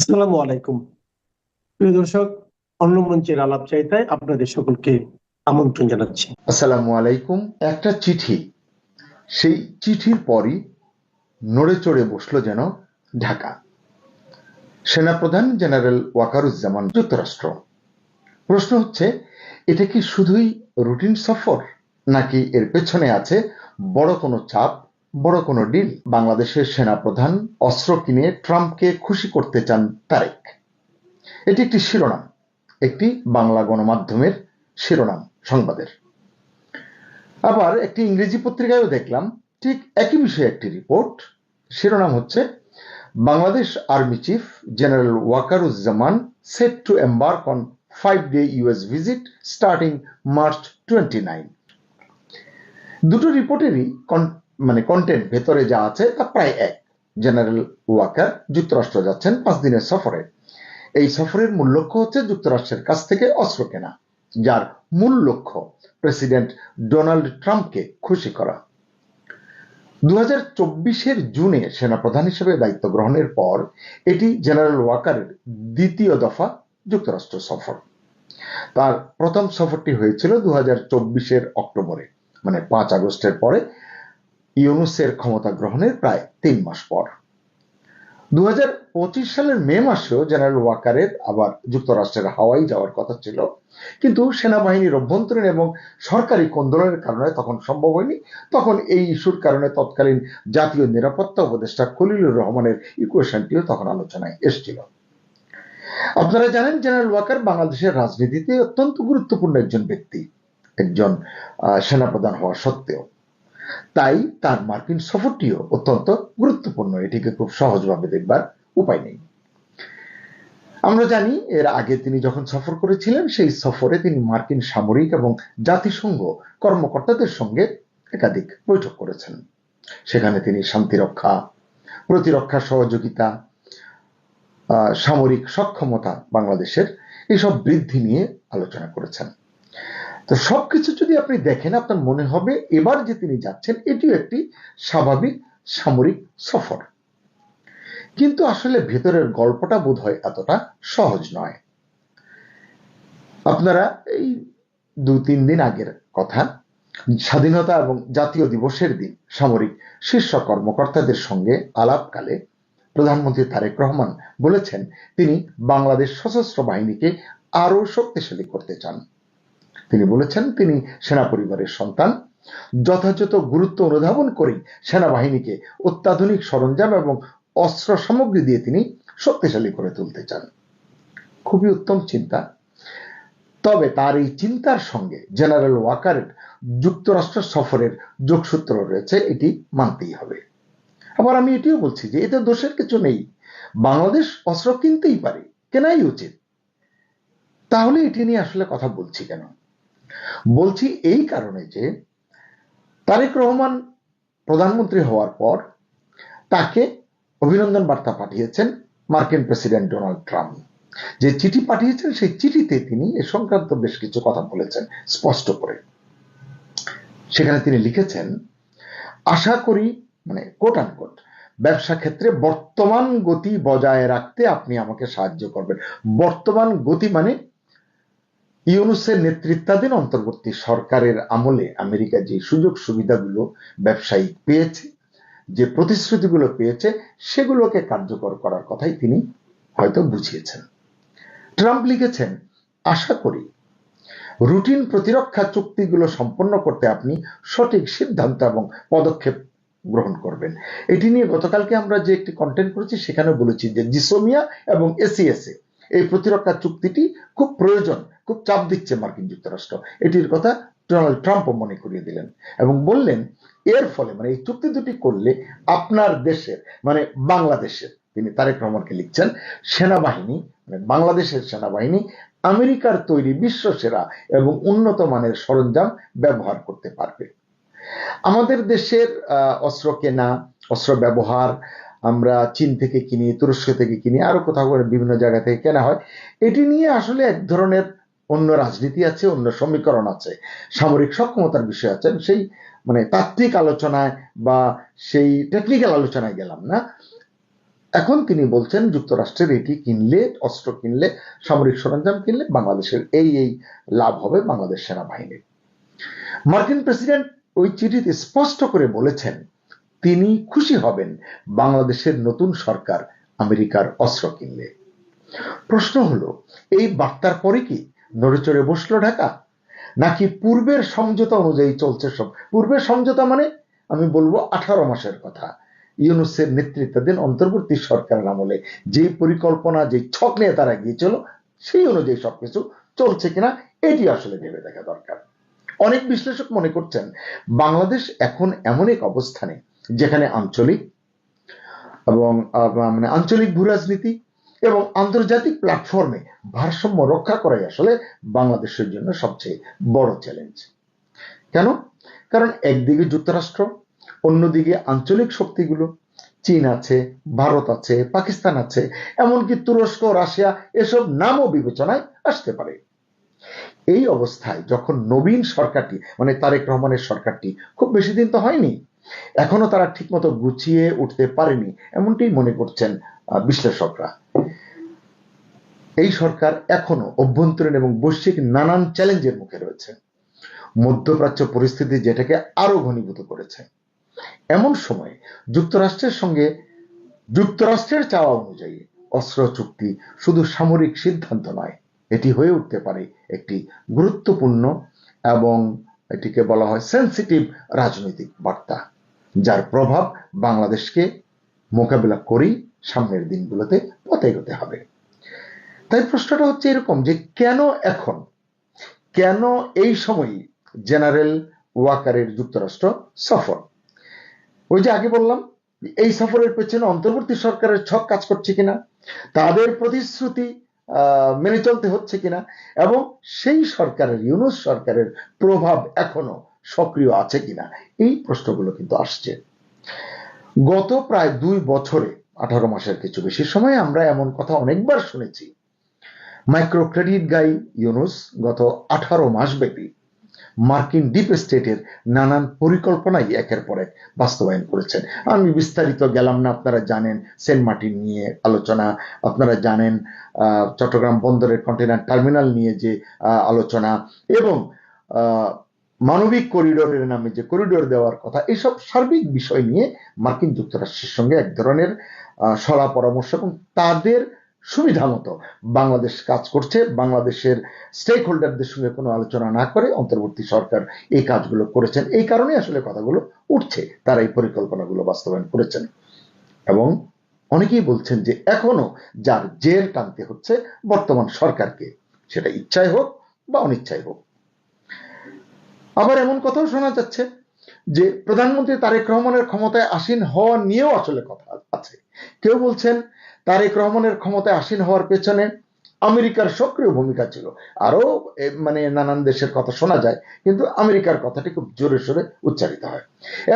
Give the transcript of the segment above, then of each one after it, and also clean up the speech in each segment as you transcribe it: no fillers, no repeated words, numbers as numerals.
আসসালামু আলাইকুম। প্রিয় দর্শক, অন্য মঞ্চের আলাপ চাইতায় আপনাদের সকলকে আমন্ত্রণ জানাচ্ছি। আসসালামু আলাইকুম। একটা চিঠি, সেই চিঠির পরই নড়ে চড়ে বসলো যেন ঢাকা। সেনাপ্রধান জেনারেল ওয়াকারুজ্জামান যুক্তরাষ্ট্র। প্রশ্ন হচ্ছে, এটা কি শুধুই রুটিন সফর, নাকি এর পেছনে আছে বড় কোনো চাপ, বড় কোনো ডিল? বাংলাদেশের সেনাপ্রধান অস্ত্র কিনে ট্রাম্পকে খুশি করতে চান তারেক। এটি একটি শিরোনাম, একটি বাংলা গণমাধ্যমের শিরোনাম সংবাদের। আবার একটি ইংরেজি পত্রিকায়ও দেখলাম ঠিক একই বিষয়ে একটি রিপোর্ট। শিরোনাম হচ্ছে, Bangladesh army chief general Waker-Uz-Zaman set to embark on 5-day US visit starting March 29। দুটো রিপোর্টেরই কন্টেন্ট ভেতরে যা আছে তা প্রায় এক। জেনারেল ওয়াকার যুক্তরাষ্ট্র যাচ্ছেন 5 দিনের সফরে। এই সফরের মূল লক্ষ্য হচ্ছে যুক্তরাষ্ট্রের কাছ থেকে অস্ত্র কেনা, যার মূল লক্ষ্য প্রেসিডেন্ট ডোনাল্ড ট্রাম্পকে খুশি করা। 2024-এর জুনে সেনাপ্রধান হিসেবে দায়িত্ব গ্রহণের পর এটি জেনারেল ওয়াকারের দ্বিতীয় দফা যুক্তরাষ্ট্র সফর। তার প্রথম সফরটি হয়েছিল 2024-এর অক্টোবরে, মানে 5 আগস্টের পরে, ইউনূসের ক্ষমতা গ্রহণের প্রায় 3 মাস পর। 2025 সালের মে মাসেও জেনারেল ওয়াকারের আবার যুক্তরাষ্ট্রের হাওয়াই যাওয়ার কথা ছিল, কিন্তু সেনাবাহিনীর অভ্যন্তরীণ এবং সরকারি কোন্দলের কারণে তখন সম্ভব হয়নি। তখন এই ইস্যুর কারণে তৎকালীন জাতীয় নিরাপত্তা উপদেষ্টা খলিলুর রহমানের ইকুয়েশনটিও তখন আলোচনায় এসেছিল। আপনারা জানেন, জেনারেল ওয়াকার বাংলাদেশের রাজনীতিতে অত্যন্ত গুরুত্বপূর্ণ একজন ব্যক্তি, একজন সেনাপ্রধান হওয়া সত্ত্বেও। তাই তার মার্কিন সফরটিও অত্যন্ত গুরুত্বপূর্ণ, এটিকে খুব সহজভাবে দেখবার উপায় নেই। আমরা জানি, এর আগে তিনি যখন সফর করেছিলেন সেই সফরে তিনি মার্কিন সামরিক এবং জাতিসংঘ কর্মকর্তাদের সঙ্গে একাধিক বৈঠক করেছেন। সেখানে তিনি শান্তিরক্ষা, প্রতিরক্ষা সহযোগিতা, সামরিক সক্ষমতা বাংলাদেশের এসব বৃদ্ধি নিয়ে আলোচনা করেছেন। তো সবকিছু যদি আপনি দেখেন, আপনার মনে হবে এবার যে তিনি যাচ্ছেন এটিও একটি স্বাভাবিক সামরিক সফর। কিন্তু আসলে ভেতরের গল্পটা বোধহয় এতটা সহজ নয়। আপনারা এই 2-3 দিন আগের কথা, স্বাধীনতা এবং জাতীয় দিবসের দিন সামরিক শীর্ষ কর্মকর্তাদের সঙ্গে আলাপকালে প্রধানমন্ত্রী তারেক রহমান বলেছেন তিনি বাংলাদেশ সশস্ত্র বাহিনীকে আরো শক্তিশালী করতে চান। তিনি বলেছেন তিনি সেনা পরিবারের সন্তান, যথাযথ গুরুত্ব অনুধাবন করেই সেনাবাহিনীকে অত্যাধুনিক সরঞ্জাম এবং অস্ত্র সামগ্রী দিয়ে তিনি শক্তিশালী করে তুলতে চান। খুবই উত্তম চিন্তা। তবে তার এই চিন্তার সঙ্গে জেনারেল ওয়াকারের যুক্তরাষ্ট্র সফরের যোগসূত্র রয়েছে, এটি মানতেই হবে। আবার আমি এটিও বলছি যে এতে দোষের কিছু নেই, বাংলাদেশ অস্ত্র কিনতেই পারে, কেনাই উচিত। তাহলে এটি নিয়ে আসলে কথা বলছি কেন? বলছি এই কারণে যে তারেক রহমান প্রধানমন্ত্রী হওয়ার পর তাকে অভিনন্দন বার্তা পাঠিয়েছেন মার্কিন প্রেসিডেন্ট ডোনাল্ড ট্রাম্প। যে চিঠি পাঠিয়েছেন সেই চিঠিতে তিনি এ সংক্রান্ত বেশ কিছু কথা বলেছেন স্পষ্ট করে। সেখানে তিনি লিখেছেন, আশা করি, মানে কোট আনকোট, ব্যবসা ক্ষেত্রে বর্তমান গতি বজায় রাখতে আপনি আমাকে সাহায্য করবেন। বর্তমান গতি মানে ইউনূসের নেতৃত্বাধীন অন্তর্বর্তী সরকারের আমলে আমেরিকা যে সুযোগ সুবিধাগুলো ব্যবসায়িক পেয়েছে, যে প্রতিশ্রুতিগুলো পেয়েছে, সেগুলোকে কার্যকর করার কথাই তিনি হয়তো বুঝিয়েছেন। ট্রাম্প লিখেছেন, আশা করি রুটিন প্রতিরক্ষা চুক্তিগুলো সম্পন্ন করতে আপনি সঠিক সিদ্ধান্ত এবং পদক্ষেপ গ্রহণ করবেন। এটি নিয়ে গতকালকে আমরা যে একটি কন্টেন্ট করেছি সেখানে বলেছি যে জিসোমিয়া এবং এসিএসএ এই প্রতিরক্ষা চুক্তিটি খুব প্রয়োজন, খুব চাপ দিচ্ছে মার্কিন যুক্তরাষ্ট্র, এটির কথা ডোনাল্ড ট্রাম্পও মনে করিয়ে দিলেন এবং বললেন এর ফলে, মানে এই চুক্তি দুটি করলে আপনার দেশের, মানে বাংলাদেশের, তিনি তারেক রহমানকে লিখছেন, সেনাবাহিনী, মানে বাংলাদেশের সেনাবাহিনী আমেরিকার তৈরি বিশ্বসেরা এবং উন্নত মানের সরঞ্জাম ব্যবহার করতে পারবে। আমাদের দেশের অস্ত্র কেনা, অস্ত্র ব্যবহার আমরা চীন থেকে কিনি, তুরস্ক থেকে কিনি, আরো কোথাও বিভিন্ন জায়গা থেকে কেনা হয়। এটি নিয়ে আসলে এক ধরনের অন্য রাজনীতি আছে, অন্য সমীকরণ আছে, সামরিক সক্ষমতার বিষয় আছে। সেই মানে তাত্ত্বিক আলোচনায় বা সেই টেকনিক্যাল আলোচনায় গেলাম না। এখন তিনি বলছেন যুক্তরাষ্ট্রের এটি কিনলে, অস্ত্র কিনলে, সামরিক সরঞ্জাম কিনলে বাংলাদেশের এই লাভ হবে বাংলাদেশ সেনাবাহিনীর। মার্কিন প্রেসিডেন্ট ওই চিঠিতে স্পষ্ট করে বলেছেন তিনি খুশি হবেন বাংলাদেশের নতুন সরকার আমেরিকার অস্ত্র কিনলে। প্রশ্ন হলো, এই বার্তার পরে কি নড়েচড়ে বসলো ঢাকা, নাকি পূর্বের সমঝোতা অনুযায়ী চলছে সব? পূর্বের সমঝোতা মানে আমি বলবো 18 মাসের কথা, ইউনূসের নেতৃত্বাধীন অন্তর্বর্তী সরকারের আমলে যে পরিকল্পনা, যে ছক নিয়ে তারা গিয়েছিল সেই অনুযায়ী সবকিছু চলছে কিনা এটি আসলে ভেবে দেখা দরকার। অনেক বিশ্লেষক মনে করছেন বাংলাদেশ এখন এমন এক অবস্থানে যেখানে আঞ্চলিক ভূ রাজনীতি এবং আন্তর্জাতিক প্ল্যাটফর্মে ভারসাম্য রক্ষা করাই আসলে বাংলাদেশের জন্য সবচেয়ে বড় চ্যালেঞ্জ। কেন? কারণ একদিকে যুক্তরাষ্ট্র, অন্যদিকে আঞ্চলিক শক্তিগুলো, চীন আছে, ভারত আছে, পাকিস্তান আছে, এমনকি তুরস্ক, রাশিয়া, এসব নামও বিবেচনায় আসতে পারে। এই অবস্থায় যখন নবীন সরকারটি মানে তারেক রহমানের সরকারটি খুব বেশি দিন তো হয়নি, এখনো তারা ঠিকমতো গুছিয়ে উঠতে পারেনি এমনটি মনে করছেন বিশ্লেষকরা। এই সরকার এখনো অভ্যন্তরীণ এবং বৈশ্বিক নানান চ্যালেঞ্জের মুখে রয়েছে, মধ্যপ্রাচ্য পরিস্থিতি যেটাকে আরো ঘনীভূত করেছে। এমন সময় যুক্তরাষ্ট্রের সঙ্গে যুক্তরাষ্ট্রের চাওয়া অনুযায়ী অস্ত্র চুক্তি শুধু সামরিক সিদ্ধান্ত নয়, এটি হয়ে উঠতে পারে একটি গুরুত্বপূর্ণ এবং এটিকে বলা হয় সেন্সিটিভ রাজনৈতিক বার্তা, যার প্রভাব বাংলাদেশকে মোকাবিলা করেই সামনের দিনগুলোতে পথে এগোতে হবে। তাই প্রশ্নটা হচ্ছে এরকম যে কেন এই সময় জেনারেল ওয়াকারের যুক্তরাষ্ট্র সফর? ওই যে আগে বললাম এই সফরের পেছনে অন্তর্বর্তী সরকারের ছক কাজ করছে কিনা, তাদের প্রতিশ্রুতি মেনে চলতে হচ্ছে কিনা, এবং সেই সরকারের, ইউনূস সরকারের প্রভাব এখনো সক্রিয় আছে কিনা, এই প্রশ্নগুলো কিন্তু আসছে। গত প্রায় 2 বছরে 18 মাসের কিছু বেশি সময় আমরা এমন কথা অনেকবার শুনেছি। মাইক্রো ক্রেডিট গাই ইউনূস গত 18 মাস ব্যাপী মার্কিন ডিপ স্টেটের নানান পরিকল্পনাই একের পর এক বাস্তবায়ন করেছেন। আমি বিস্তারিত গেলাম না, আপনারা জানেন সেন্ট মার্টিন নিয়ে আলোচনা, আপনারা জানেন চট্টগ্রাম বন্দরের কন্টেইনার টার্মিনাল নিয়ে যে আলোচনা, এবং মানবিক করিডোরের নামে যে করিডোর দেওয়ার কথা, এইসব সার্বিক বিষয় নিয়ে মার্কিন যুক্তরাষ্ট্রের সঙ্গে এক ধরনের সলা পরামর্শ এবং তাদের সুবিধা মতো বাংলাদেশ কাজ করছে। বাংলাদেশের স্টেক হোল্ডারদের সঙ্গে কোনো আলোচনা না করে অন্তর্বর্তী সরকার এই কাজগুলো করেছেন, এই কারণে আসলে কথাগুলো উঠছে, তারা এই পরিকল্পনাগুলো বাস্তবায়ন করেছেন। এবং অনেকেই বলছেন যে এখনো যার জের টানতে হচ্ছে বর্তমান সরকারকে, সেটা ইচ্ছায় হোক বা অনিচ্ছায় হোক। আবার এমন কথাও শোনা যাচ্ছে যে প্রধানমন্ত্রী তারেক রহমানের ক্ষমতায় আসীন হওয়া নিয়েও আসলে কথা আছে। কেউ বলছেন তারেক রহমানের ক্ষমতায় আসীন হওয়ার পেছনে আমেরিকার সক্রিয় ভূমিকা ছিল, আরো নানান দেশের কথা শোনা যায়, কিন্তু আমেরিকার কথাটি খুব জোরে সোরে উচ্চারিত হয়,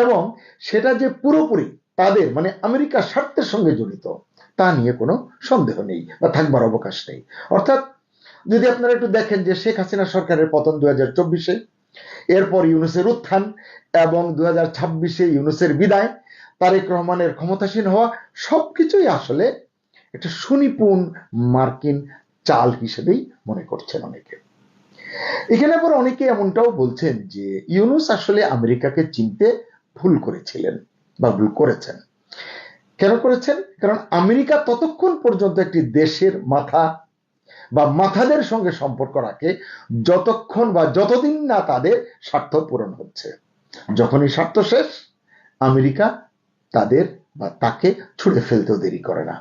এবং সেটা যে পুরোপুরি তাদের আমেরিকার স্বার্থের সঙ্গে জড়িত তা নিয়ে কোনো সন্দেহ নেই বা থাকবার অবকাশ নেই। অর্থাৎ যদি আপনারা একটু দেখেন যে শেখ হাসিনা সরকারের পতন 2024-এ, এরপর ইউনূসের উত্থান, এবং 2026-এ ইউনূসের বিদায়, তারেক রহমানের ক্ষমতাসীন হওয়া, সবকিছুই আসলে একটা সুনিপুণ মার্কিন চাল হিসেবেই মনে করছেন অনেকে। এখানে আবার অনেকে এমনটাও বলছেন যে ইউনূস আসলে আমেরিকাকে চিনতে ভুল করেছিলেন বা ভুল করেছেন। কেন করেছেন? কারণ আমেরিকা ততক্ষণ পর্যন্ত একটি দেশের মাথা বা মাথাদের সঙ্গে সম্পর্ক রাখে যতক্ষণ বা যতদিন না তাদের স্বার্থ পূরণ হচ্ছে। যখনই স্বার্থ শেষ, আমেরিকা তাদের বা তাকে ছুড়ে ফেলতেও দেরি করে না।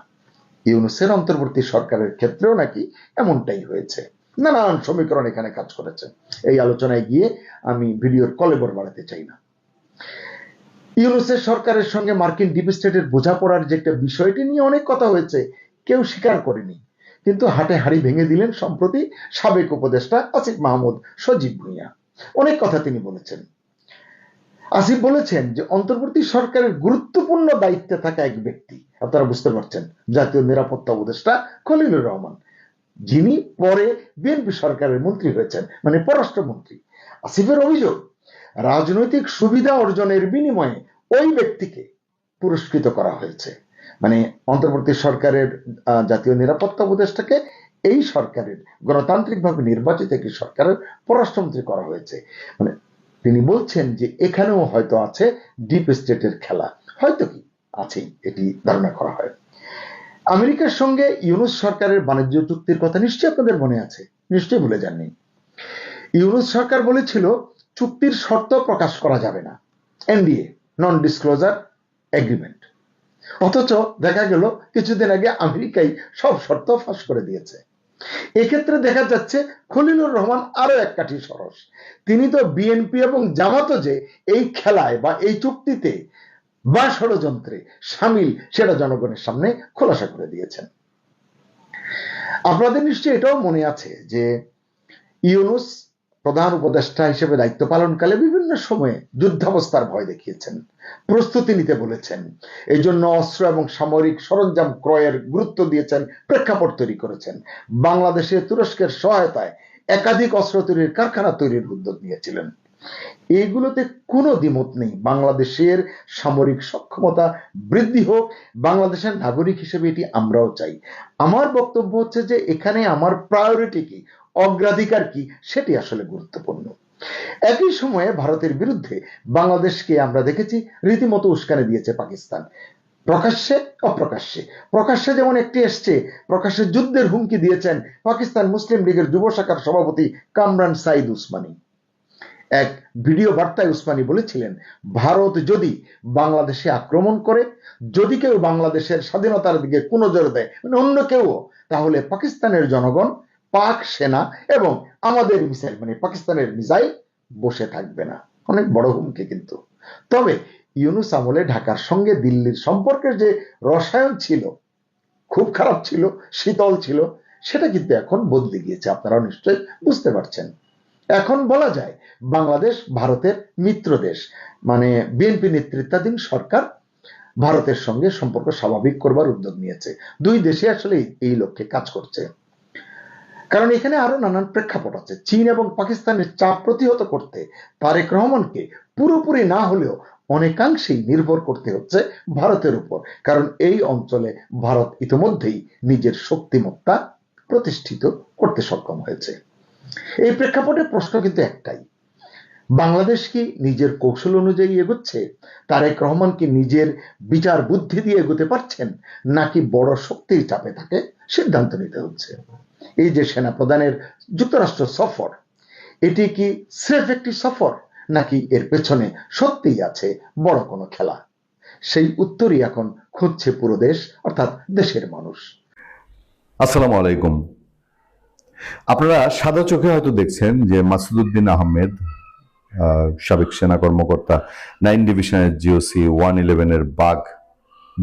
ইউনূসের অন্তর্বর্তী সরকারের ক্ষেত্রেও নাকি এমনটাই হয়েছে। নানান সমীকরণ এখানে কাজ করেছে, এই আলোচনায় গিয়ে আমি ভিডিওর কলেবর বাড়াতে চাই না। ইউনূসের সরকারের সঙ্গে মার্কিন ডিপ স্টেটের বোঝাপড়ার যে একটা বিষয়টি নিয়ে অনেক কথা হয়েছে, কেউ স্বীকার করেনি, কিন্তু হাটে হাড়ি ভেঙে দিলেন সম্প্রতি সাবেক উপদেষ্টা আসিফ মাহমুদ সজীব ভুঁইয়া। অনেক কথা তিনি বলেছেন। আসিফ বলেছেন যে অন্তর্বর্তী সরকারের গুরুত্বপূর্ণ দায়িত্বে থাকা এক ব্যক্তি, আপনারা বুঝতে পারছেন, জাতীয় নিরাপত্তা উপদেষ্টা খলিলুর রহমান, যিনি পরে বিএনপি সরকারের মন্ত্রী হয়েছেন, পররাষ্ট্রমন্ত্রী। আসিফের অভিযোগ, রাজনৈতিক সুবিধা অর্জনের বিনিময়ে ওই ব্যক্তিকে পুরস্কৃত করা হয়েছে। মানে অন্তর্বর্তী সরকারের জাতীয় নিরাপত্তা উপদেষ্টাকে এই সরকারের গণতান্ত্রিকভাবে নির্বাচিত একটি সরকারের পররাষ্ট্রমন্ত্রী করা হয়েছে। মানে তিনি বলছেন যে এখানেও হয়তো আছে ডিপ স্টেটের খেলা, হয়তো কি আছেই, এটি ধারণা করা হয়। আমেরিকার সঙ্গে ইউনূস সরকারের বাণিজ্য চুক্তির কথা নিশ্চয়ই আপনাদের মনে আছে, নিশ্চয়ই ভুলে যাননি। ইউনূস সরকার বলেছিল চুক্তির শর্ত প্রকাশ করা যাবে না, এনডিএ, নন ডিসক্লোজার এগ্রিমেন্ট। অথচ দেখা গেল কিছুদিন আগে আমেরিকাই সব শর্ত ফাঁস করে দিয়েছে। এক্ষেত্রে দেখা যাচ্ছে খলিলুর রহমান আরো এক কাঠি সরস। তিনি তো বিএনপি এবং জামাতও যে এই খেলায় বা এই চুক্তিতে বা ষড়যন্ত্রে সামিল সেটা জনগণের সামনে খোলাসা করে দিয়েছেন। আপনাদের নিশ্চয়ই এটাও মনে আছে যে ইউনূস প্রধান উপদেষ্টা হিসেবে দায়িত্ব পালনকালে বিভিন্ন সময়ে যুদ্ধাবস্থার ভয় দেখিয়েছেন, প্রস্তুতি নিতে বলেছেন, এই জন্য অস্ত্র এবং সামরিক সরঞ্জাম ক্রয়ের গুরুত্ব দিয়েছেন, প্রেক্ষাপট তৈরি করেছেন। বাংলাদেশে তুরস্কের সহায়তায় একাধিক অস্ত্র তৈরির কারখানা তৈরির উদ্যোগ নিয়েছিলেন। এইগুলোতে কোনো দ্বিমত নেই, বাংলাদেশের সামরিক সক্ষমতা বৃদ্ধি হোক, বাংলাদেশের নাগরিক হিসেবে এটি আমরাও চাই। আমার বক্তব্য হচ্ছে যে এখানে আমার প্রায়োরিটি কি, অগ্রাধিকার কি, সেটি আসলে গুরুত্বপূর্ণ। একই সময়ে ভারতের বিরুদ্ধে বাংলাদেশকে আমরা দেখেছি রীতিমতো উস্কানি দিয়েছে পাকিস্তান, প্রকাশ্যে অপ্রকাশ্যে। প্রকাশ্যে যেমন একটি এসছে, প্রকাশ্যে যুদ্ধের হুমকি দিয়েছেন পাকিস্তান মুসলিম লীগের যুব শাখার সভাপতি কামরান সাইদ উসমানী। এক ভিডিও বার্তায় উসমানী বলেছিলেন, ভারত যদি বাংলাদেশে আক্রমণ করে, যদি কেউ বাংলাদেশের স্বাধীনতার দিকে কোনো জোর দেয়, মানে অন্য কেউ, তাহলে পাকিস্তানের জনগণ, পাক সেনা এবং আমাদের মিসাইল, মানে পাকিস্তানের মিসাইল বসে থাকবে না। অনেক বড় হুমকি কিন্তু। তবে ইউনূস আমলে ঢাকার সঙ্গে দিল্লির সম্পর্কের যে রসায়ন ছিল, খুব খারাপ ছিল, শীতল ছিল, সেটা কিন্তু এখন বদলে গিয়েছে, আপনারা নিশ্চয়ই বুঝতে পারছেন। এখন বলা যায় বাংলাদেশ ভারতের মিত্র দেশ, মানে বিএনপি নেতৃত্বাধীন সরকার ভারতের সঙ্গে সম্পর্ক স্বাভাবিক করবার উদ্যোগ নিয়েছে। দুই দেশে আসলে এই লক্ষ্যে কাজ করছে। কারণ এখানে আরো নানান প্রেক্ষাপট আছে। চীন এবং পাকিস্তানের চাপ প্রতিহত করতে তারেক রহমানকে পুরোপুরি না হলেও অনেকাংশেই নির্ভর করতে হচ্ছে ভারতের উপর, কারণ এই অঞ্চলে ভারত ইতিমধ্যেই নিজের শক্তিমত্তা প্রতিষ্ঠিত করতে সক্ষম হয়েছে। এই প্রেক্ষাপটে প্রশ্ন কিন্তু একটাই, বাংলাদেশ কি নিজের কৌশল অনুযায়ী এগোচ্ছে? তারেক রহমান কি নিজের বিচার বুদ্ধি দিয়ে এগোতে পারছেন, নাকি বড় শক্তির চাপে তাকে সিদ্ধান্ত নিতে হচ্ছে? এই যে সেনা প্রধানের যুক্তরাষ্ট্র সফর, এটি কি স্রেফ একটি সফর, নাকি এর পেছনে সত্যিই আছে বড় কোনো খেলা? সেই উত্তরই এখন খুঁজছে পুরো দেশ, অর্থাৎ দেশের মানুষ। আসসালামু আলাইকুম। আপনারা সাদা চোখে হয়তো দেখছেন যে মাসুদউদ্দিন আহমেদ, সাবেক সেনা কর্মকর্তা, 9 ডিভিশনের জিওসি, 111-এর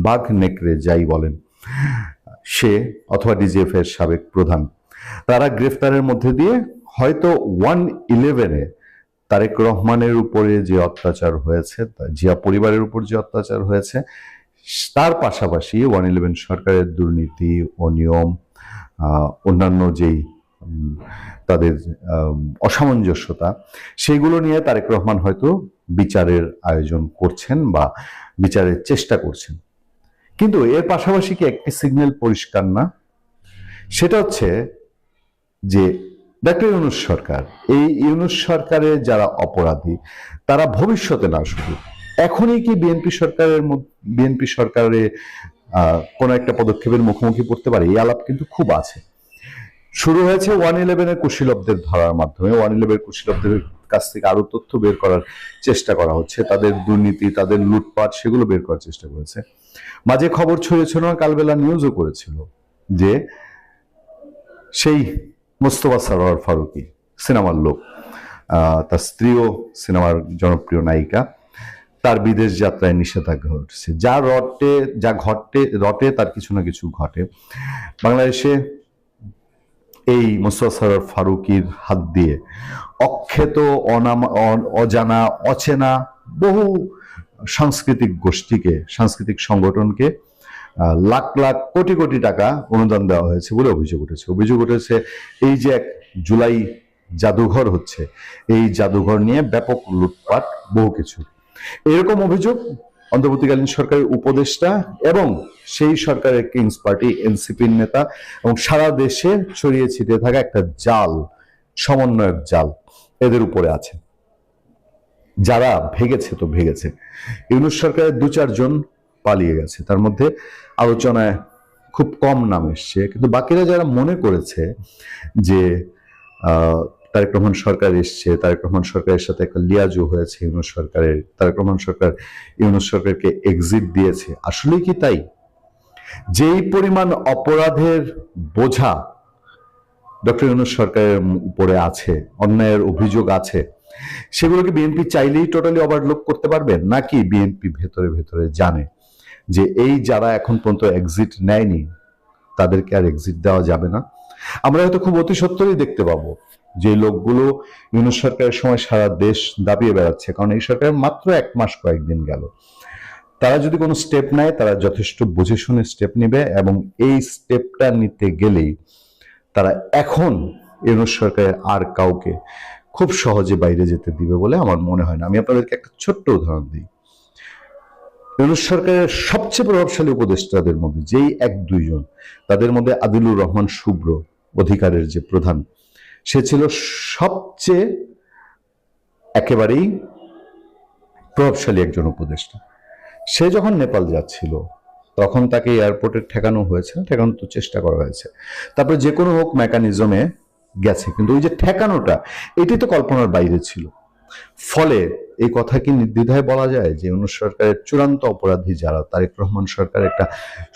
বাঘ নেকড়ে যাই বলেন, সে অথবা ডিজিএফ এর সাবেক প্রধান, তারা গ্রেফতারের মধ্যে দিয়ে হয়তো 111-এ তারেক রহমানের উপরে যে অত্যাচার হয়েছে, জিয়া পরিবারের উপর যে অত্যাচার হয়েছে, তার পাশাপাশি 111 সরকারের দুর্নীতি, অনিয়ম, অন্যান্য যেই তাদের অসামঞ্জস্যতা, সেগুলো নিয়ে তারেক রহমান হয়তো বিচারের আয়োজন করছেন বা বিচারের চেষ্টা করছেন। কিন্তু এর পাশাপাশি কি একটি সিগন্যাল পরিষ্কার না? সেটা হচ্ছে যে ডক্টর ইউনূস সরকার, এই ইউনূস সরকারের যারা অপরাধী, তারা ভবিষ্যতে না, শুধু এখনই কি বিএনপি সরকারে কোনো একটা পদক্ষেপের মুখোমুখি পড়তে পারে? এই আলাপ কিন্তু খুব আছে। শুরু হয়েছে 111-এর কুশীলবদের ধরার মাধ্যমে। 111 কুশীলবদের কাছ থেকে আরো তথ্য বের করার চেষ্টা করা হচ্ছে, তাদের দুর্নীতি, তাদের লুটপাট, সেগুলো বের করার চেষ্টা করেছে। মাঝে খবর ছড়িয়েছিল, কালবেলা নিউজও করেছিল, যে সেই মোস্তফা সরোয়ার ফারুকী, সিনেমার লোক, তার স্ত্রীও সিনেমার জনপ্রিয় নায়িকা, তার বিদেশ যাত্রায় নিষেধাজ্ঞা ঘটেছে। যা রটে তার কিছু না কিছু ঘটে। বাংলাদেশে এই মোস্তফা সরোয়ার ফারুকীর হাত দিয়ে অখ্যাত, অজানা, অচেনা বহু সাংস্কৃতিক গোষ্ঠীকে, সাংস্কৃতিক সংগঠনকে লাখ লাখ কোটি কোটি টাকা অনুদান দেওয়া হয়েছে বলে অভিযোগ উঠেছে। এই যে এক জুলাই জাদুঘর হচ্ছে, এই জাদুঘর নিয়ে ব্যাপক লুটপাট, বহু কিছু, এরকম অভিযোগ অন্তর্বর্তীকালীন সরকারের উপদেষ্টা এবং সেই সরকারের কিংস পার্টি এনসিপির নেতা এবং সারা দেশে ছড়িয়ে ছিটিয়ে থাকা একটা জাল, সমন্বয়ক জাল এদের উপরে আছে। যারা ভেগেছে তো ভেগেছে। ইউনূস সরকারের 2-4 জন পালিয়ে গেছে, তার মধ্যে আলোচনায় খুব কম নাম এসছে, কিন্তু বাকিরা যারা মনে করেছে যে তারেক রহমান সরকার এসছে, তারেক রহমান সরকারের সাথে একটা লিয়াজু হয়েছে ইউনূস সরকারের, তারেক রহমান সরকার ইউনূস সরকারকে এক্সিট দিয়েছে, আসলে কি তাই? যেই পরিমাণ অপরাধের বোঝা ডক্টর ইউনূস সরকারের উপরে আছে, অন্যায়ের অভিযোগ আছে, সেগুলোকে বিএনপি চাইলেই টোটালি ওভারলুক করতে পারবে, নাকি বিএনপি ভেতরে ভেতরে জানে যে এই যারা এখন পর্যন্ত এক্সিট নেয়নি তাদেরকে আর এক্সিট দেওয়া যাবে না? আমরা হয়তো খুব অতি সত্বরই দেখতে পাবো যে লোকগুলো ইউনূস সরকারের সময় সারা দেশ দাপিয়ে বেড়াচ্ছে, কারণ এই সরকারের মাত্র 1 মাস কয়েকদিন গেল। তারা যদি কোনো স্টেপ নেয়, তারা যথেষ্ট বুঝে শুনে স্টেপ নেবে, এবং এই স্টেপটা নিতে গেলেই তারা এখন ইউনূস সরকারের আর কাউকে খুব সহজে বাইরে যেতে দিবে বলে আমার মনে হয় না। আমি আপনাদেরকে একটা ছোট্ট উদাহরণ দিই। ইউনূস সরকারের সবচেয়ে প্রভাবশালী উপদেষ্টাদের মধ্যে যেই 1-2 জন, তাদের মধ্যে আদিলুর রহমান শুভ্র, অধিকারের যে প্রধান, সে ছিল সবচেয়ে একেবারেই প্রভাবশালী একজন উপদেষ্টা। সে যখন নেপাল যাচ্ছিল তখন তাকে এয়ারপোর্টে ঠেকানো হয়েছে, ঠেকানোর তো চেষ্টা করা হয়েছে, তারপরে যে কোনো হোক মেকানিজমে গেছে, কিন্তু ওই যে ঠেকানোটা, এটি তো কল্পনার বাইরে ছিল। ফলে এই কথা কি নির্দ্বিধায় বলা যায় যে ইউনূস সরকারের চূড়ান্ত অপরাধী যারা, তারেক রহমান সরকার একটা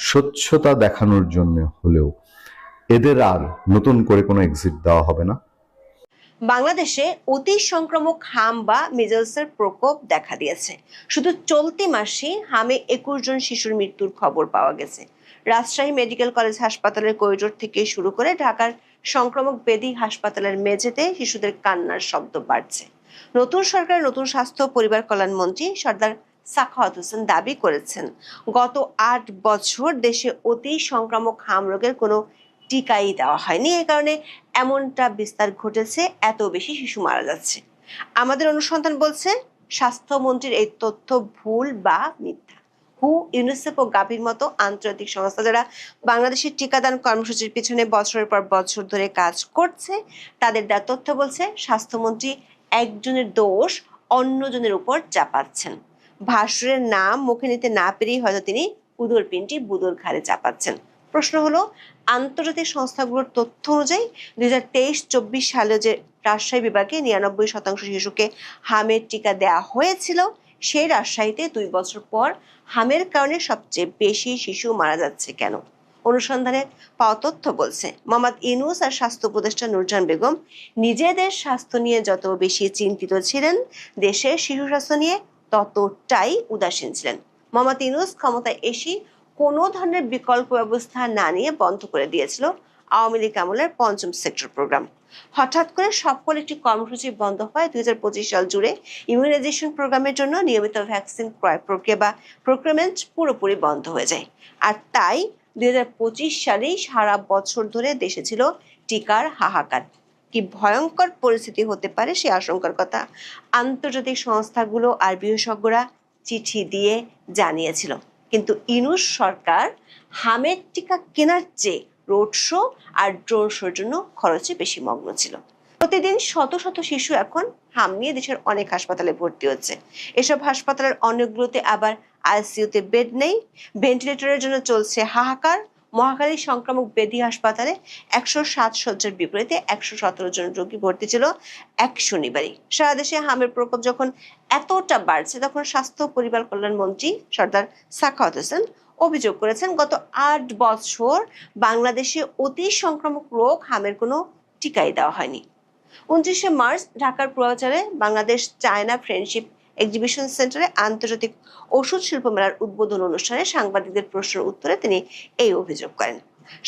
স্বচ্ছতা দেখানোর জন্য হলেও এদের আর নতুন করে কোনো এক্সিট দেওয়া হবে না। বাংলাদেশে অতি সংক্রামক হাম বা মিজলসের প্রকোপ দেখা দিয়েছে। শুধু চলতি মাসে হামে 21 জন শিশুর মৃত্যুর খবর পাওয়া গেছে। রাজশাহী মেডিকেল কলেজ হাসপাতালের করিডোর থেকে শুরু করে ঢাকার সংক্রামক ব্যাধি হাসপাতালের মেঝেতে শিশুদের কান্নার শব্দ বাড়ছে। নতুন সরকারের নতুন স্বাস্থ্য ও পরিবার কল্যাণ মন্ত্রী সর্দার সাখাওয়াত হোসেন দাবি করেছেন, গত 8 বছর দেশে অতি সংক্রামক হাম রোগের কোনো টিকাই দেওয়া হয়নি, এই কারণে এমনটা বিস্তার ঘটেছে, এত বেশি শিশু মারা যাচ্ছে। আমাদের অনুসন্ধান বলছে স্বাস্থ্যমন্ত্রীর এই তথ্য ভুল বা মিথ্যা। হু, ইউনিসেফ ও গাভির মতো আন্তর্জাতিক সংস্থা যারা বাংলাদেশের টিকাদান কর্মসূচির পিছনে বছরের পর বছর ধরে কাজ করছে, তাদের দেওয়া তথ্য বলছে স্বাস্থ্যমন্ত্রী একজনের দোষ অন্যজনের উপর চাপাচ্ছেন। ভাসুরের নাম মুখে নিতে না পেরেই হয়তো তিনি উদর পিনটি বুদোর ঘাড়ে চাপাচ্ছেন। প্রশ্ন হলো, আন্তর্জাতিক সংস্থাগুলোর তথ্য অনুযায়ী 2023-24 সালে যে রাজশাহী বিভাগে 99% শিশুকে হামের টিকা দেওয়া হয়েছিল, সেই রাজশাহীতে 2 বছর পর হামের কারণে সবচেয়ে বেশি শিশু মারা যাচ্ছে কেন? অনুসন্ধানে পাওয়া তথ্য বলছে মোহাম্মদ ইউনূস আর স্বাস্থ্য উপদেষ্টা নূরজাহান বেগম নিজেদের স্বাস্থ্য নিয়ে যত বেশি চিন্তিত ছিলেন, দেশের শিশু স্বাস্থ্য নিয়ে ততটাই উদাসীন ছিলেন। মোহাম্মদ ইউনূস ক্ষমতায় এসে কোনো ধরনের বিকল্প ব্যবস্থা না নিয়ে বন্ধ করে দিয়েছিল আওয়ামী লীগ আমলের 5ম সেক্টর প্রোগ্রাম। হঠাৎ করে সকল একটি কর্মসূচি বন্ধ হয় 2025 সাল জুড়ে ইমিউনাইজেশন প্রোগ্রামের জন্য নিয়মিত ভ্যাকসিন ক্রয় প্রক্রিয়া বা প্রক্রিয়ামেন্ট পুরোপুরি বন্ধ হয়ে যায়। আর তাই 2025 সালেই সারা বছর ধরে দেশে ছিল টিকার হাহাকার। কি ভয়ঙ্কর পরিস্থিতি হতে পারে সে আশঙ্কার কথা আন্তর্জাতিক সংস্থাগুলো আর বিশেষজ্ঞরা চিঠি দিয়ে জানিয়েছিল। কিন্তু ইউনূস সরকার হামের টিকা কেনার চেয়ে রোড শো আর ড্রোন শোর জন্য খরচে বেশি মগ্ন ছিল। প্রতিদিন শত শত শিশু এখন হাম নিয়ে দেশের অনেক হাসপাতালে ভর্তি হচ্ছে। এসব হাসপাতালের অনেকগুলোতে আবার আইসিইউতে বেড নেই, ভেন্টিলেটরের জন্য চলছে হাহাকার। মহাখালী সংক্রামক ব্যাধি হাসপাতালে 107 শয্যার বিপরীতে 117 জন রোগী ভর্তি ছিল এক শনিবারই। সারা দেশে হামের প্রকোপ যখন এতটা বাড়ছে, তখন স্বাস্থ্য পরিবার কল্যাণ মন্ত্রী সর্দার সাখাওয়াত হোসেন অভিযোগ করেছেন, গত 8 বছর বাংলাদেশে অতি সংক্রামক রোগ হামের কোনো টিকাই দেওয়া হয়নি। 29শে মার্চ ঢাকার পূর্বাচলে বাংলাদেশ চায়না ফ্রেন্ডশিপ এক্সিবিশন সেন্টারে আন্তর্জাতিক ওষুধ শিল্প মেলার উদ্বোধন অনুষ্ঠানে সাংবাদিকদের প্রশ্নের উত্তরে তিনি এই অভিযোগ করেন।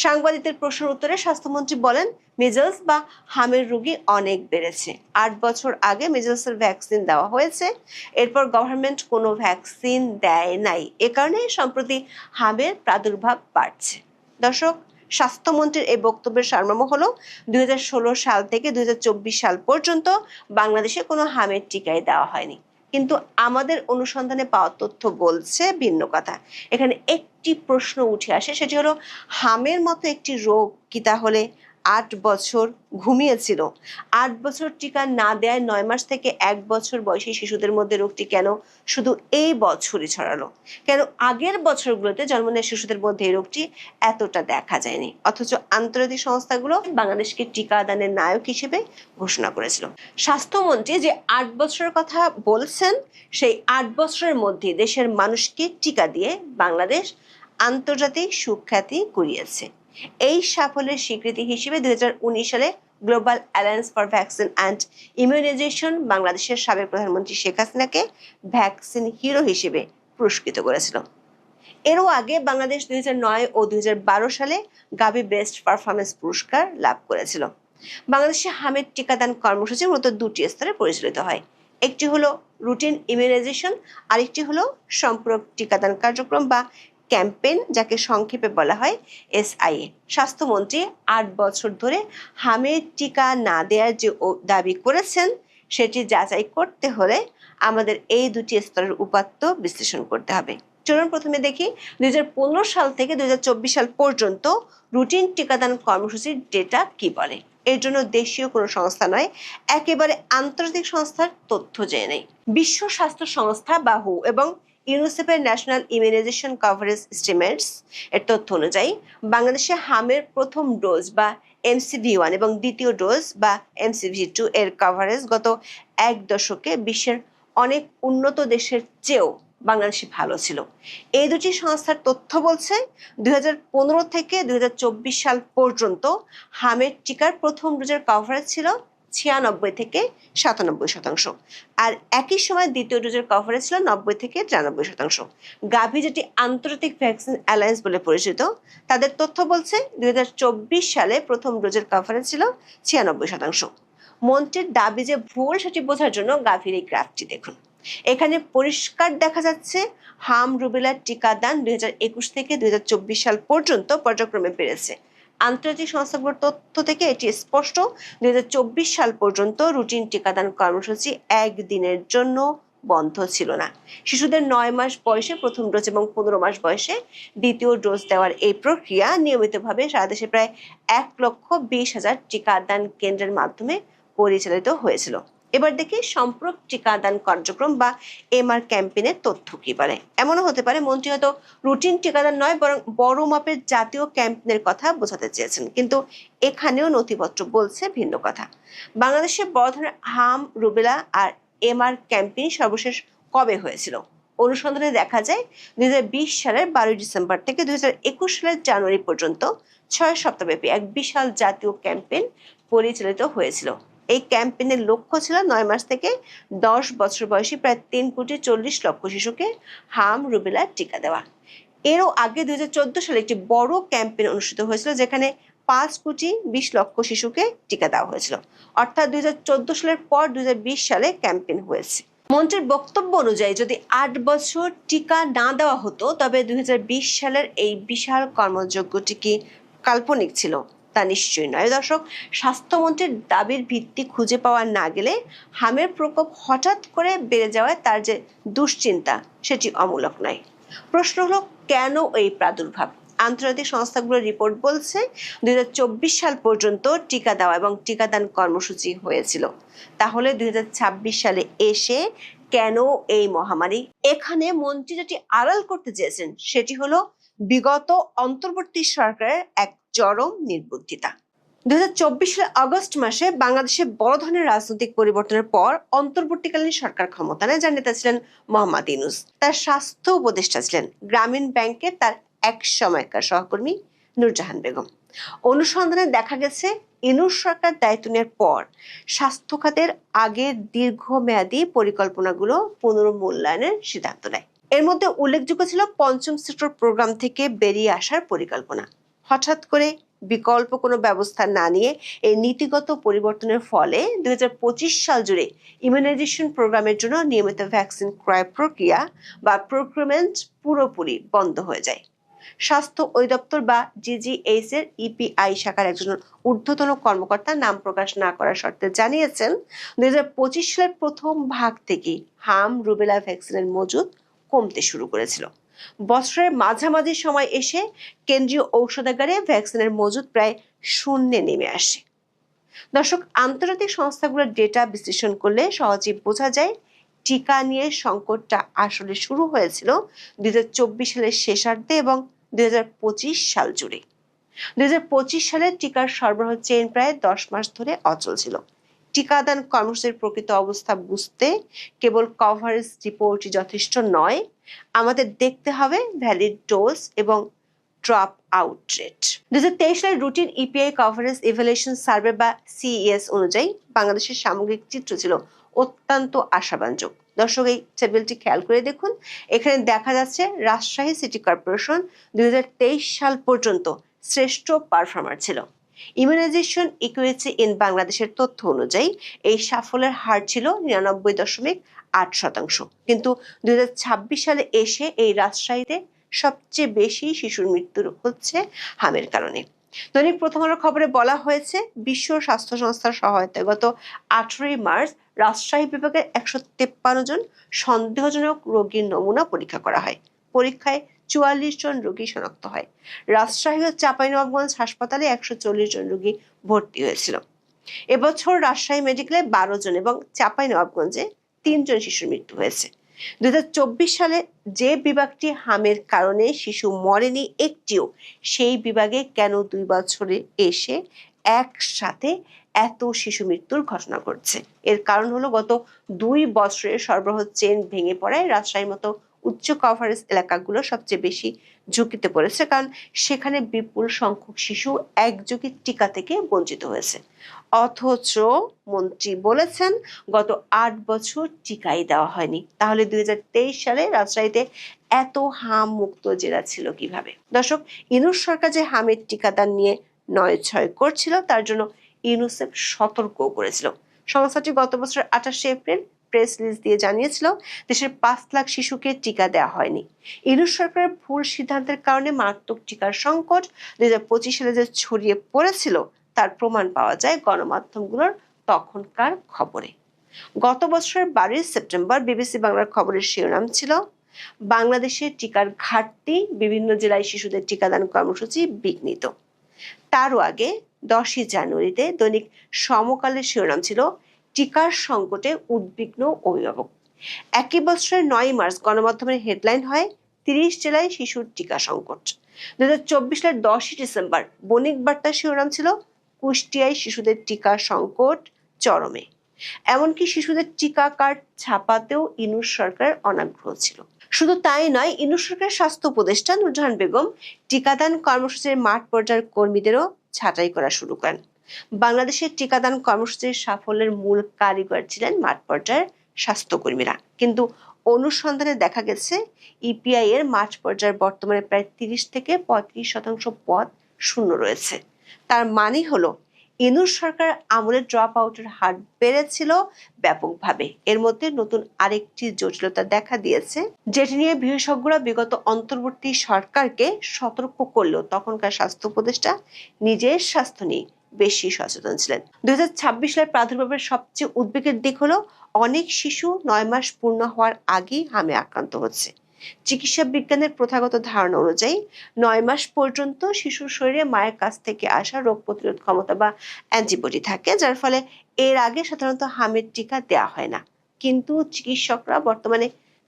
সাংবাদিকদের প্রশ্নের উত্তরে স্বাস্থ্যমন্ত্রী বলেন, মিজলস বা হামের রোগী অনেক বেড়েছে। 8 বছর আগে মিজলসের ভ্যাকসিন দেওয়া হয়েছে, এরপর গভর্নমেন্ট কোনো ভ্যাকসিন দেয় নাই, এ কারণে সম্প্রতি হামের প্রাদুর্ভাব বাড়ছে। দর্শক, স্বাস্থ্যমন্ত্রীর এই বক্তব্যের সারমর্ম হলো 2016 সাল থেকে 2024 সাল পর্যন্ত বাংলাদেশে কোনো হামের টিকাই দেওয়া হয়নি। কিন্তু আমাদের অনুসন্ধানে পাওয়া তথ্য বলছে ভিন্ন কথা। এখানে একটি প্রশ্ন উঠে আসে, সেটি হলো হামের মতো একটি রোগ কি তাহলে 8 বছর ঘুমিয়েছিল? 8 বছর টিকা না দেয় 9 মাস থেকে 1 বছর বয়সী শিশুদের মধ্যে রোগটি কেন শুধু এই বছরই ছড়ালো? কেন আগের বছরগুলোতে জন্ম নেওয়া শিশুদের মধ্যে এই রোগটি এতটা দেখা যায়নি, অথচ আন্তর্জাতিক সংস্থাগুলো বাংলাদেশকে টিকাদানের নায়ক হিসেবে ঘোষণা করেছিল? স্বাস্থ্যমন্ত্রী যে 8 বছরের কথা বলছেন, সেই 8 বছরের মধ্যে দেশের মানুষকে টিকা দিয়ে বাংলাদেশ আন্তর্জাতিক সুখ্যাতি কুড়িয়েছে। এই সাফল্যের স্বীকৃতি হিসেবে 2019 সালে global alliance for vaccine and immunization বাংলাদেশের সাবেক প্রধানমন্ত্রী শেখ হাসিনাকে ভ্যাকসিন হিরো হিসেবে পুরস্কৃত করেছিল। এরও আগে বাংলাদেশ 2009 ও 2012 সালে গাভি বেস্ট পারফরমেন্স পুরস্কার লাভ করেছিল। বাংলাদেশে হামের টিকাদান কর্মসূচি মূলত দুটি স্তরে পরিচালিত হয়। একটি হলো রুটিন ইমিউনাইজেশন, আরেকটি হলো সম্পূরক টিকাদান কার্যক্রম বা ক্যাম্পেইন, যাকে সংক্ষেপে বলা হয় SIA। স্বাস্থ্যমন্ত্রী 8 বছর ধরে হামের টিকা না দেওয়ার যে দাবি করেছেন, সেটি যাচাই করতে হলে আমাদের এই দুটি স্তরের উপাত্ত বিশ্লেষণ করতে হবে। চলুন প্রথমে দেখি 2015 সাল থেকে 2024 সাল পর্যন্ত রুটিন টিকাদান কর্মসূচির ডেটা কি বলে। এর জন্য দেশীয় কোনো সংস্থা নয়, একেবারে আন্তর্জাতিক সংস্থার তথ্য জেনে নেই। বিশ্ব স্বাস্থ্য সংস্থা বা WHO এবং ইউনিসেফের ন্যাশনাল ইমিউনাইজেশন কভারেজ এস্টিমেটস এর তথ্য অনুযায়ী বাংলাদেশে হামের প্রথম ডোজ বা MCV1 এবং দ্বিতীয় ডোজ বা MCV2 এর কভারেজ গত 1 দশকে বিশ্বের অনেক উন্নত দেশের চেয়েও বাংলাদেশে ভালো ছিল। এই দুটি সংস্থার তথ্য বলছে 2015 থেকে 2024 সাল পর্যন্ত হামের টিকার প্রথম ডোজের কভারেজ ছিল 96 থেকে 97%, আর একই সময় দ্বিতীয় ডোজের কভারেজ ছিল 90 থেকে 93%। গাভি, যেটি আন্তর্জাতিক ভ্যাকসিন অ্যালায়েন্স বলে পরিচিত, তাদের তথ্য বলছে 2024 সালে প্রথম ডোজের কভারেজ ছিল 96%। মন্ত্রীর দাবি যে ভুল, সেটি বোঝার জন্য গাভীর এই গ্রাফটি দেখুন। এখানে পরিষ্কার দেখা যাচ্ছে হাম রুবেলার টিকাদান 2021 থেকে 2024 সাল পর্যন্ত পর্যায়ক্রমে বেড়েছে। আন্তর্জাতিক সংস্থাগুলোর তথ্য থেকে এটি স্পষ্ট, 2024 সাল পর্যন্ত রুটিন টিকাদান কর্মসূচি একদিনের জন্য বন্ধ ছিল না। শিশুদের 9 মাস বয়সে প্রথম ডোজ এবং 15 মাস বয়সে দ্বিতীয় ডোজ দেওয়ার এই প্রক্রিয়া নিয়মিতভাবে সারা দেশে প্রায় 1,20,000 টিকাদান কেন্দ্রের মাধ্যমে পরিচালিত হয়েছিল। এবার দেখি সম্পূরক টিকাদান কার্যক্রম বা MR ক্যাম্পেইনের তথ্য কি বলে। এমনও হতে পারে মন্ত্রী হয়তো রুটিন টিকাদান নয়, বরং বড় মাপের জাতীয় ক্যাম্পেইনের কথা বোঝাতে চেয়েছেন, কিন্তু এখানেও নথিপত্র বলছে ভিন্ন কথা। বাংলাদেশে বড় ধরনের হাম, রুবেলা আর MR ক্যাম্পেইন সর্বশেষ কবে হয়েছিল? অনুসন্ধানে দেখা যায় 2020 সালের 12 ডিসেম্বর থেকে 2021 সালের জানুয়ারি পর্যন্ত 6 সপ্তাহব্যাপী এক বিশাল জাতীয় ক্যাম্পেইন পরিচালিত হয়েছিল। এই ক্যাম্পেইনের লক্ষ্য ছিল 9 মাস থেকে 10 বছর বয়সী প্রায় 3,40,00,000 শিশুকে হাম, রুবেলা টিকা দেওয়া। এরও আগে 2014 সালে একটি বড় ক্যাম্পেইন অনুষ্ঠিত হয়েছিল, যেখানে 5,20,00,000 শিশুকে টিকা দেওয়া হয়েছিল। অর্থাৎ 2014 সালের পর 2020 সালে ক্যাম্পেইন হয়েছে। মন্ত্রীর বক্তব্য অনুযায়ী যদি 8 বছর টিকা না দেওয়া হতো, তবে 2020 সালের এই বিশাল কর্মযজ্ঞটি কি কাল্পনিক ছিল? তা নিশ্চয়ই নয়। দর্শক, স্বাস্থ্যমন্ত্রীর দাবির ভিত্তি খুঁজে পাওয়া না গেলে হামের প্রকোপ হঠাৎ করে বেড়ে যাওয়ায় তার যে দুশ্চিন্তা, সেটি অমূলক নয়। প্রশ্ন হলো, কেন এই প্রাদুর্ভাব? আন্তর্জাতিক সংস্থাগুলোর রিপোর্ট বলছে 2024 সাল পর্যন্ত টিকা দেওয়া এবং টিকাদান কর্মসূচি হয়েছিল। তাহলে 2026 সালে এসে কেন এই মহামারী? এখানে মন্ত্রী যেটি আড়াল করতে চেয়েছেন, সেটি হলো বিগত অন্তর্বর্তী সরকারের এক চরম নির্বুদ্ধিতা। 2024 সালের আগস্ট মাসে বাংলাদেশে বড় ধরনের রাজনৈতিক পরিবর্তনের পর অন্তর্বর্তীকালীন সরকার ক্ষমতা নেয়, যার নেতা ছিলেন মোহাম্মদ ইউনূস। তার স্বাস্থ্য উপদেষ্টা ছিলেন গ্রামীণ ব্যাংকের তার এক সময়কার সহকর্মী নূরজাহান বেগম। অনুসন্ধানে দেখা গেছে ইউনূস সরকার দায়িত্ব নেওয়ার পর স্বাস্থ্য খাতের আগের দীর্ঘমেয়াদী পরিকল্পনাগুলো পুনর্মূল্যায়নের সিদ্ধান্ত নেয়। এর মধ্যে উল্লেখযোগ্য ছিল পঞ্চম সেক্টর প্রোগ্রাম থেকে বেরিয়ে আসার পরিকল্পনা। হঠাৎ করে বিকল্প কোনো ব্যবস্থা না নিয়ে এই নীতিগত পরিবর্তনের ফলে 2025 সাল জুড়ে ইমিউনাইজেশন প্রোগ্রামের জন্য নিয়মিত ভ্যাকসিন ক্রয় প্রক্রিয়া বা প্রকিউরমেন্ট পুরোপুরি বন্ধ হয়ে যায়। স্বাস্থ্য অধিদপ্তর বা জিজিএইচ এর ইপিআই শাখার একজন ঊর্ধ্বতন কর্মকর্তা নাম প্রকাশ না করার শর্তে জানিয়েছেন 2025 সালের প্রথম ভাগ থেকে হাম রুবেলা ভ্যাকসিনের মজুদ কমতে শুরু করেছিল। বছরের মাঝামাঝি সময় এসে কেন্দ্রীয় ঔষধাগারে ভ্যাকসিনের মজুদ প্রায় শূন্যে নেমে আসে। দর্শক, আন্তর্জাতিক সংস্থাগুলোর ডেটা বিশ্লেষণ করলে সহজেই বোঝা যায় টিকা নিয়ে সংকটটা আসলে শুরু হয়েছিল 2024 সালের শেষার্ধে এবং 2025 সাল জুড়ে। 2025 সালে টিকার সরবরাহ চেইন প্রায় 10 মাস ধরে অচল ছিল। টিকাদান কর্মসূচির প্রকৃত অবস্থা বুঝতে কেবল কভারেজ রিপোর্টই যথেষ্ট নয়, আমাদের দেখতে হবে ভ্যালিড ডোজ এবং ড্রপ আউট রেট। 2023 সালের routine EPI coverage evaluation survey বা সিইএস অনুযায়ী বাংলাদেশের সামগ্রিক চিত্র ছিল অত্যন্ত আশাব্যঞ্জক। দর্শক, এই টেবিলটি খেয়াল করে দেখুন, এখানে দেখা যাচ্ছে রাজশাহী সিটি কর্পোরেশন 2023 সাল পর্যন্ত শ্রেষ্ঠ পারফর্মার ছিল। ইমিউনাইজেশন ইকুইটি ইন বাংলাদেশের তথ্য অনুযায়ী এই সাফল্যের হার ছিল 99.8%। কিন্তু 2026 সালে এসে এই রাজশাহীতে সবচেয়ে বেশি শিশুর মৃত্যু হচ্ছে হামের কারণে। দৈনিক প্রথম আলোর খবরে বলা হয়েছে, বিশ্ব স্বাস্থ্য সংস্থার সহায়তায় গত 18 মার্চ রাজশাহী বিভাগের 153 জন সন্দেহজনক রোগীর নমুনা পরীক্ষা করা হয়। পরীক্ষায় 44 জন রোগী শনাক্ত হয়। রাজশাহী ও চাঁপাইনবাবগঞ্জ হাসপাতালে 140 জন রোগী ভর্তি হয়েছিল। এবছর রাজশাহী মেডিকেলে 12 জন এবং চাঁপাইনবাবগঞ্জে 3 জন শিশুর মৃত্যু হয়েছে। 2024 সালে যে বিভাগটি হামের কারণে শিশু মরেনি একটিও, সেই বিভাগে কেন 2 বছরে এসে একসাথে এত শিশু মৃত্যুর ঘটনা ঘটছে? এর কারণ হলো গত 2 বছরে সরবরাহ চেইন ভেঙে পড়ায় রাজশাহীর মতো উচ্চ কভারেজ এলাকাগুলো সবচেয়ে বেশি ঝুঁকিতে পড়েছে, কারণ সেখানে বিপুল সংখ্যক শিশু একযোগে টিকা থেকে বঞ্চিত হয়েছে। অথচ মন্ত্রী বলেছেন গত 8 বছর টিকাই দেওয়া হয়নি। তাহলে 2023 সালে রাজশাহীতে এত হাম মুক্ত জেলা ছিল কিভাবে? দর্শক, ইউনূস সরকার যে হামের টিকাদান নিয়ে নয়-ছয় করছিল, তার জন্য ইউনিসেফ সতর্ক করেছিল। সংস্থাটি গত বছর 28 এপ্রিল প্রেস রিলিজ দিয়ে জানিয়েছিল দেশের 5 লাখ শিশুকে টিকা দেওয়া হয়নি। ইউনূস সরকারের ভুল সিদ্ধান্তের কারণে মারাত্মক টিকার সংকট 2025 সালে যে ছড়িয়ে পড়েছিল তার প্রমাণ পাওয়া যায় গণমাধ্যমগুলোর তখনকার খবরে। গত বছরের 12 সেপ্টেম্বর বিবিসি বাংলার খবরের শিরোনাম ছিল, বাংলাদেশে টিকার ঘাটতি, বিভিন্ন জেলায় শিশুদের টিকাদান কর্মসূচি বিঘ্নিত। তারও আগে 10 জানুয়ারিতে দৈনিক সমকালের শিরোনাম ছিল, টিকার সংকটে উদ্বিগ্ন অভিভাবক। একই বছরের 9 মার্চ গণমাধ্যমের হেডলাইন হয়, 30 জেলায় শিশুর টিকা সংকট। 2024 সালের 10 ডিসেম্বর বণিক বার্তার শিরোনাম ছিল, কুষ্টিয়ায় শিশুদের টিকা সংকট চরমে। এমনকি শিশুদের টিকা কার্ড ছাপাতেও ইউনূস সরকারের অনাগ্রহ ছিল। শুধু তাই নয়, ইউনূস সরকারের স্বাস্থ্য উপদেষ্টা নূরজাহান বেগম টিকাদান কর্মসূচির মাঠ পর্যায়ের কর্মীদেরও ছাঁটাই করা শুরু করেন। বাংলাদেশের টিকাদান কর্মসূচির সাফল্যের মূল কারিগর ছিলেন মাঠ পর্যায়ের স্বাস্থ্যকর্মীরা। কিন্তু অনুসন্ধানে দেখা গেছে ইপিআই এর মাঠ পর্যায়ের বর্তমানে প্রায় 30 থেকে 35% পদ শূন্য রয়েছে। তার মানে হলো ইউনূস সরকার আমলে ড্রপ আউটের হার বেড়েছিল ব্যাপকভাবে। এর মধ্যে নতুন আরেকটি জটিলতা দেখা দিয়েছে, যেটি নিয়ে বিশেষজ্ঞরা বিগত অন্তর্বর্তী সরকারকে সতর্ক করলেও তখনকার স্বাস্থ্য উপদেষ্টা নিজের স্বাস্থ্য নিয়ে বেশি সচেতন ছিলেন। 2026 সালের প্রাদুর্ভাবের সবচেয়ে উদ্বেগের দিক হলো, অনেক শিশু 9 মাস পূর্ণ হওয়ার আগেই হামে আক্রান্ত হচ্ছে। চিকিৎসা বিজ্ঞানের প্রথাগত ধারণা অনুযায়ী 9 মাস পর্যন্ত শিশুর শরীরে মায়ের কাছ থেকে আসা রোগ প্রতিরোধ ক্ষমতা বা অ্যান্টিবডি থাকে, যার ফলে এর আগে সাধারণত হামের টিকা দেওয়া হয় না। কিন্তু চিকিৎসকরা বর্তমানে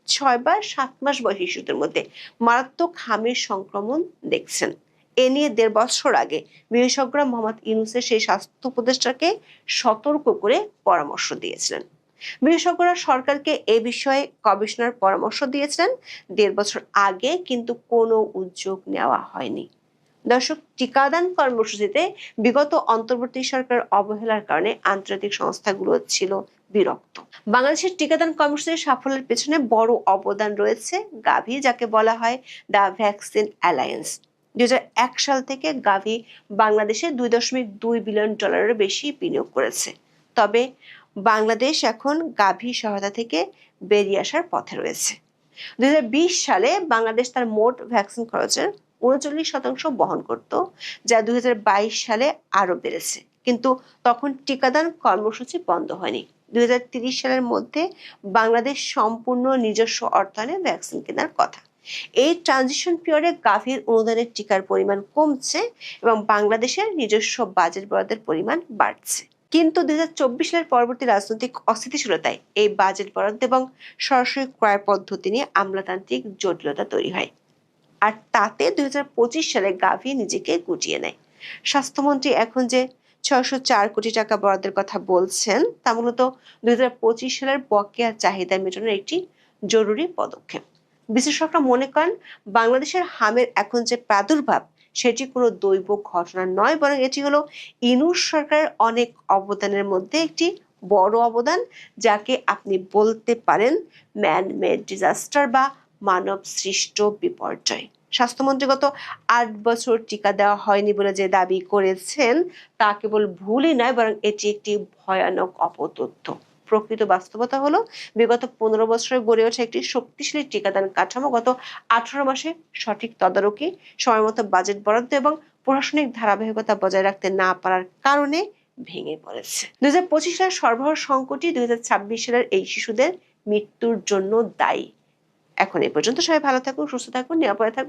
6 বা 7 মাস বয়সী শিশুদের মধ্যে মারাত্মক হামের সংক্রমণ দেখছেন। এ নিয়ে 1.5 বছর আগে বিশেষজ্ঞরা মোহাম্মদ ইউনূসের সেই স্বাস্থ্য উপদেষ্টাকে সতর্ক করে পরামর্শ দিয়েছিলেন। বিশেষজ্ঞরা সরকারকে এ বিষয়ে গবেষণার পরামর্শ দিয়েছিলেন 1.5 বছর আগে, কিন্তু কোনো উদ্যোগ নেওয়া হয়নি। দর্শক, টিকাদান কর্মসূচিতে বিগত অন্তর্বর্তী সরকারের অবহেলার কারণে আন্তর্জাতিক সংস্থাগুলো ছিল বিরক্ত। বাংলাদেশের টিকাদান কর্মসূচির সাফল্যের পেছনে বড় অবদান রয়েছে গাভি, যাকে বলা হয় দ্য ভ্যাকসিন অ্যালায়েন্স। 2001 সাল থেকে গাভি বাংলাদেশে $2.2 বিলিয়ন বেশি বিনিয়োগ করেছে। তবে বাংলাদেশ এখন গাভি সহায়তা থেকে বেরিয়ে আসার পথে রয়েছে। 2020 সালে বাংলাদেশ তার মোট ভ্যাকসিন খরচের 39% বহন করত, যা 2022 সালে আরো বেড়েছে। কিন্তু তখন টিকাদান কর্মসূচি বন্ধ হয়নি। 2030 সালের মধ্যে বাংলাদেশ সম্পূর্ণ নিজস্ব অর্থায়নে ভ্যাকসিন কেনার কথা। এই ট্রানজিশন পিরিয়ডে গাভীর অনুদানের টিকার পরিমাণ কমছে এবং বাংলাদেশের নিজস্ব বাজেট বরাদ্দের পরিমাণ বাড়ছে। কিন্তু 2024 সালের পরবর্তী রাজনৈতিক অস্থিতিশীলতায় এই বাজেট বরাদ্দ এবং সরাসরি ক্রয় পদ্ধতি নিয়ে আমলাতান্ত্রিক জটিলতা তৈরি হয়। আর তাতে 2025 সালে গাভী নিজেকে গুটিয়ে নেয়। স্বাস্থ্যমন্ত্রী এখন যে 604 কোটি টাকা বরাদ্দের কথা বলছেন তা মূলত 2025 সালের বকেয়া চাহিদা মেটানোর একটি জরুরি পদক্ষেপ। বিশ্লেষকরা মনে করেন বাংলাদেশের হামের এখন যে প্রাদুর্ভাব সেটি কোনো দৈব ঘটনা নয়, বরং এটি হলো ইউনূস সরকারের অনেক অবদানের মধ্যে একটি বড় অবদান, যাকে আপনি বলতে পারেন ম্যান মেড ডিজাস্টার বা মানব সৃষ্ট বিপর্যয়। স্বাস্থ্যমন্ত্রী গত 8 বছর টিকা দেওয়া হয়নি বলে যে দাবি করেছেন তা কেবল ভুলই নয়, বরং এটি একটি ভয়ানক অপতথ্য। প্রকৃত বাস্তবতা হলো বিগত 15 বছরে গড়ে ওঠা একটি শক্তিশালী টিকাদান কাঠামো গত 18 মাসে সঠিক তদারকি, সময়মতো বাজেট বরাদ্দ এবং প্রশাসনিক ধারাবাহিকতা বজায় রাখতে না পারার কারণে ভেঙে পড়েছে। 2025 সালের সরবরাহ সংকটই 2026 সালের এই শিশুদের মৃত্যুর জন্য দায়ী। এখন এই পর্যন্ত। সবাই ভালো থাকুন, সুস্থ থাকুন, নিরাপদে থাকুন।